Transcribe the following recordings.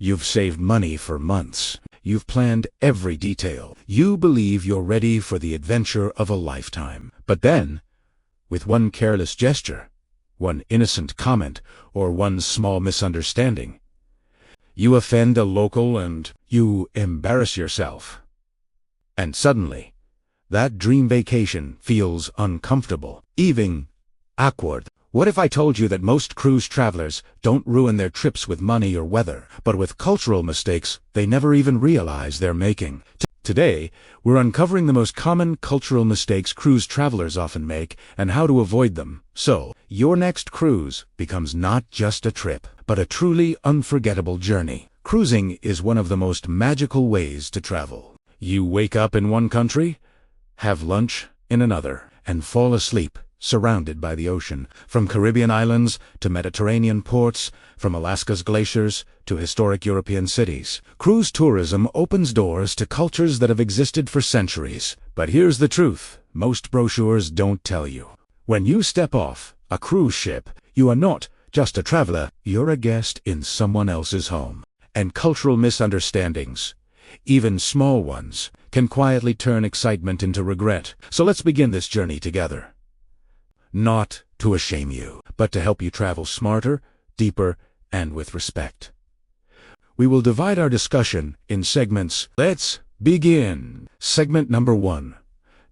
You've saved money for months. You've planned every detail. You believe you're ready for the adventure of a lifetime. But then, with one careless gesture, one innocent comment, or one small misunderstanding, you offend a local and you embarrass yourself. And suddenly, that dream vacation feels uncomfortable, even awkward. What if I told you that most cruise travelers don't ruin their trips with money or weather, but with cultural mistakes they never even realize they're making? Today, we're uncovering the most common cultural mistakes cruise travelers often make and how to avoid them. So, your next cruise becomes not just a trip, but a truly unforgettable journey. Cruising is one of the most magical ways to travel. You wake up in one country, have lunch in another, and fall asleep surrounded by the ocean. From Caribbean islands to Mediterranean ports, from Alaska's glaciers to historic European cities, cruise tourism opens doors to cultures that have existed for centuries. But here's the truth most brochures don't tell you. When you step off a cruise ship, you are not just a traveler, you're a guest in someone else's home. And cultural misunderstandings, even small ones, can quietly turn excitement into regret. So let's begin this journey together. Not to shame you, but to help you travel smarter, deeper, and with respect. We will divide our discussion in segments. Let's begin. Segment number 1.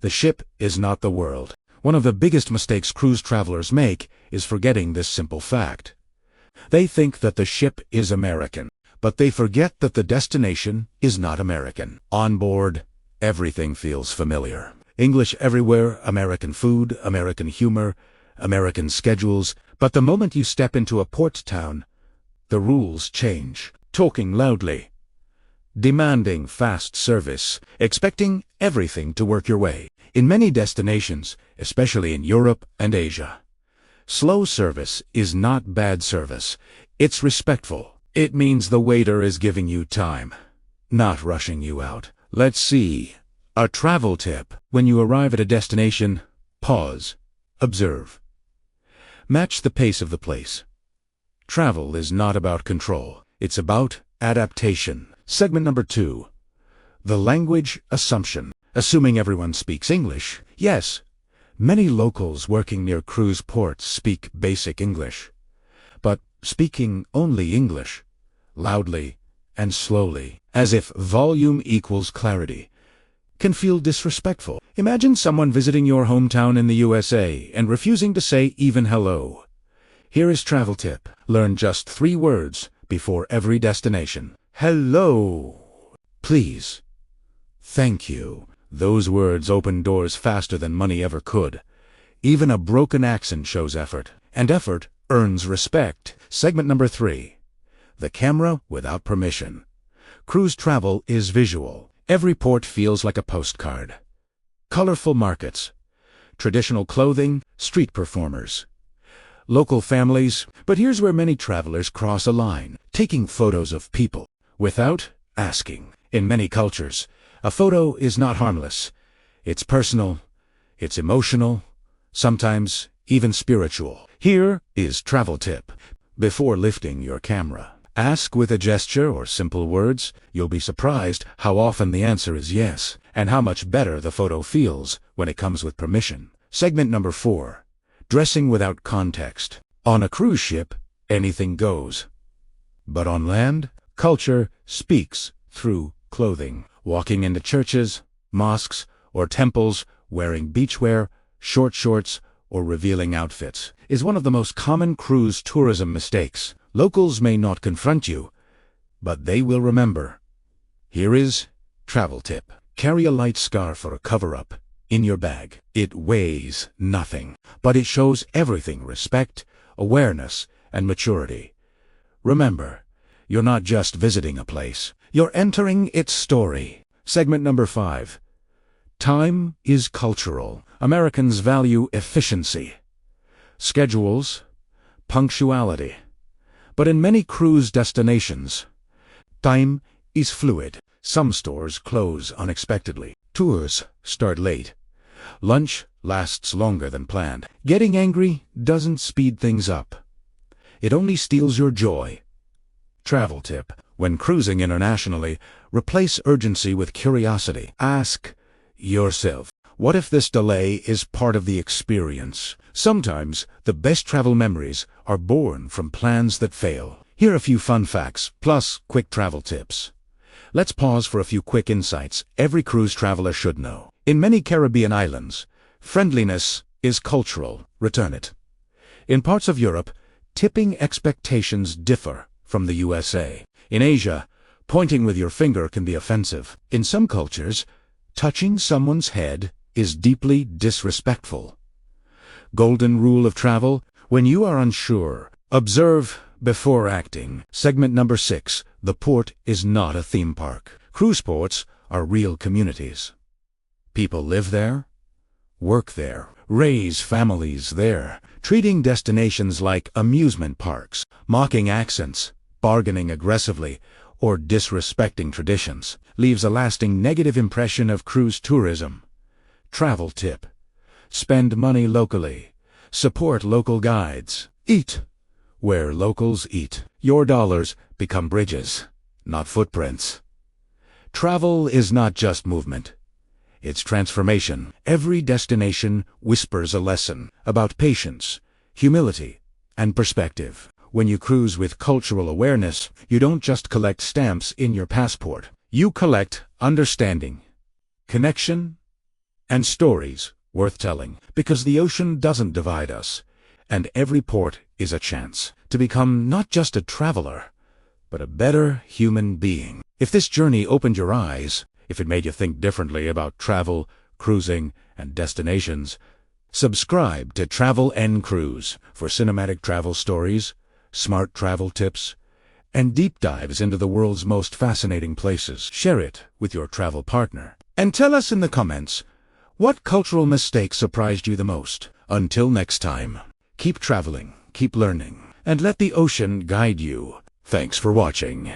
The ship is not the world. One of the biggest mistakes cruise travelers make is forgetting this simple fact. They think that the ship is American, but they forget that the destination is not American. On board, everything feels familiar. English everywhere, American food, American humor, American schedules. But the moment you step into a port town, the rules change. Talking loudly, demanding fast service, expecting everything to work your way. In many destinations, especially in Europe and Asia, slow service is not bad service. It's respectful. It means the waiter is giving you time, not rushing you out. Let's see. A travel tip. When you arrive at a destination, pause, observe. Match the pace of the place. Travel is not about control. It's about adaptation. Segment number 2. The language assumption. Assuming everyone speaks English. Yes, many locals working near cruise ports speak basic English. But speaking only English, loudly and slowly, as if volume equals clarity, can feel disrespectful. Imagine someone visiting your hometown in the USA and refusing to say even hello. Here is travel tip. Learn just 3 words before every destination. Hello. Please. Thank you. Those words open doors faster than money ever could. Even a broken accent shows effort, and effort earns respect. Segment number 3. The camera without permission. Cruise travel is visual. Every port feels like a postcard. Colorful markets, traditional clothing, street performers, local families. But here's where many travelers cross a line, taking photos of people without asking. In many cultures, a photo is not harmless. It's personal, it's emotional, sometimes even spiritual. Here is travel tip. Before lifting your camera, ask with a gesture or simple words. You'll be surprised how often the answer is yes, and how much better the photo feels when it comes with permission. Segment number 4. Dressing without context. On a cruise ship, anything goes. But on land, culture speaks through clothing. Walking into churches, mosques, or temples, wearing beachwear, short shorts, or revealing outfits is one of the most common cruise tourism mistakes. Locals may not confront you, but they will remember. Here is travel tip. Carry a light scarf or a cover-up in your bag. It weighs nothing, but it shows everything: respect, awareness, and maturity. Remember, you're not just visiting a place. You're entering its story. Segment number 5. Time is cultural. Americans value efficiency, schedules, punctuality. But in many cruise destinations, time is fluid. Some stores close unexpectedly. Tours start late. Lunch lasts longer than planned. Getting angry doesn't speed things up. It only steals your joy. Travel tip. When cruising internationally, replace urgency with curiosity. Ask yourself, what if this delay is part of the experience? Sometimes, the best travel memories are born from plans that fail. Here are a few fun facts, plus quick travel tips. Let's pause for a few quick insights every cruise traveler should know. In many Caribbean islands, friendliness is cultural. Return it. In parts of Europe, tipping expectations differ from the USA. In Asia, pointing with your finger can be offensive. In some cultures, touching someone's head is deeply disrespectful. Golden rule of travel: when you are unsure, observe before acting. Segment number 6. The port is not a theme park. Cruise ports are real communities. People live there, work there, raise families there, treating destinations like amusement parks, mocking accents, bargaining aggressively, or disrespecting traditions leaves a lasting negative impression of cruise tourism. Travel tip: spend money locally. Support local guides. Eat where locals eat. Your dollars become bridges, not footprints. Travel is not just movement. It's transformation. Every destination whispers a lesson about patience, humility, and perspective. When you cruise with cultural awareness, you don't just collect stamps in your passport. You collect understanding, connection, and stories worth telling. Because the ocean doesn't divide us, and every port is a chance to become not just a traveler, but a better human being. If this journey opened your eyes, if it made you think differently about travel, cruising, and destinations, subscribe to Travel and Cruise for cinematic travel stories, smart travel tips, and deep dives into the world's most fascinating places. Share it with your travel partner. And tell us in the comments, what cultural mistake surprised you the most? Until next time, keep traveling, keep learning, and let the ocean guide you. Thanks for watching.